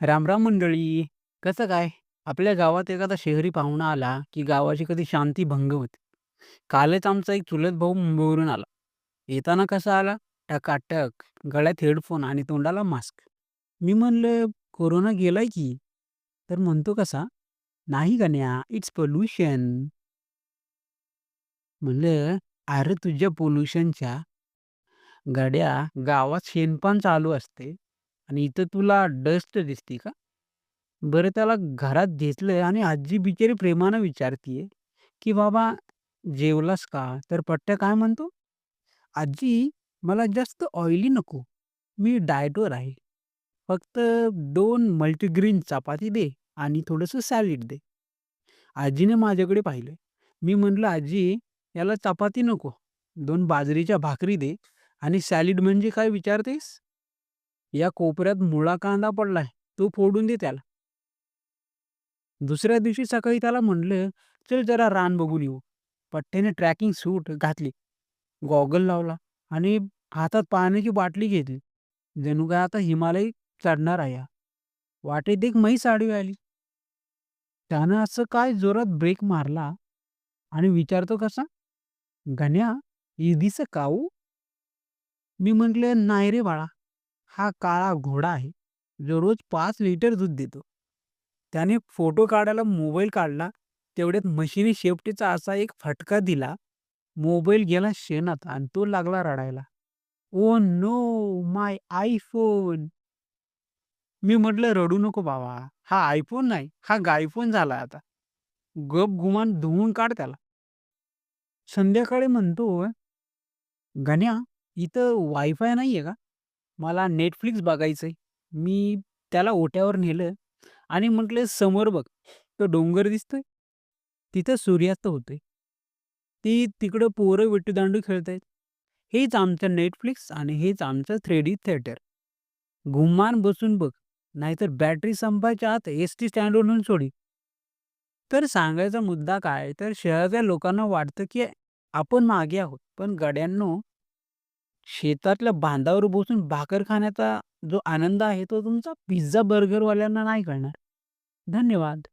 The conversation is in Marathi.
रामराम मंडळी. कसं काय? आपल्या गावात एखादा शहरी पाहुणा आला, की गावाची कधी शांती भंग होते. कालच आमचा एक चुलत भाऊ मुंबईवरून आला. येताना कसा आला? टकाटक, गळ्यात हेडफोन आणि तोंडाला मास्क. मी म्हणलं, "कोरोना गेलाय की." तर म्हणतो कसा, "नाही गण्या, इट्स पोल्युशन." म्हणलं, "अरे तुझ्या पोल्युशनच्या गड्या गावात शेणपान चालू असते आणि इथं तुला डस्ट दिसते का?" बरं त्याला घरात घेतलंय आणि आजी बिचारी प्रेमानं विचारतीये, की "बाबा जेवलास का?" तर पठ्या काय म्हणतो, "आजी मला जास्त ऑइली नको. मी डाएटवर आहे. फक्त 2 मल्टीग्रेन चपाती दे आणि थोडंसं सॅलड दे." आजीने माझ्याकडे पाहिलं. मी म्हटलं, "आजी याला चपाती नको. 2 बाजरीच्या भाकरी दे आणि सॅलड म्हणजे काय विचारतेस? या कोपऱ्यात मुळा कांदा पडलाय. तो फोडून दे त्याला." दुसऱ्या दिवशी सकाळी त्याला म्हणलं, "चल जरा रान बघून येऊ." पठ्ठ्याने ट्रॅकिंग सूट घातली, गॉगल लावला आणि हातात पाण्याची बाटली घेतली. जणू काय आता हिमालय चढणार आहे हा. वाटेत एक म्हैस आडवी आली. त्यानं असं काय जोरात ब्रेक मारला आणि विचारतो कसा, "गण्या, इज धिस अ काऊ?" मी म्हटलं, "नाही रे बाळा, हा काळा घोडा आहे, जो रोज 5 लिटर दूध देतो." त्याने फोटो काढायला मोबाईल काढला. तेवढ्यात म्हशीने शेपटीचा असा एक फटका दिला. मोबाईल गेला शेणात आणि तो लागला रडायला. "Oh no! माय आयफोन." मी म्हटलं, "रडू नको बाबा. हा आयफोन नाही, हा गायफोन झाला आता. गप गुमान धुवून काढ त्याला." संध्याकाळी म्हणतो, "गण्या, इथं वायफाय नाहीये का? मला Netflix बघायचंय." मी त्याला ओट्यावर नेलं आणि म्हटलं, "समोर बघ, तो डोंगर दिसतोय? तिथं सूर्यास्त होतोय. ती तिकडं पोरं विटीदांडू खेळतायत. हेच आमचं Netflix आणि हेच आमचं 3D थिएटर. गुमान बसून बघ, नाहीतर बॅटरी संपायच्या आत एसटी स्टँडवर नेऊन सोडीन." तर सांगायचा मुद्दा काय, तर शहरातल्या लोकांना वाटतं, की आपण मागे आहोत. पण गड्यांनो, शेतातल्या बांधावर बसून भाकर खाण्याचा जो आनंद आहे, तो तुमचा पिझ्झा बर्गरवाल्यांना नाही कळणार. धन्यवाद.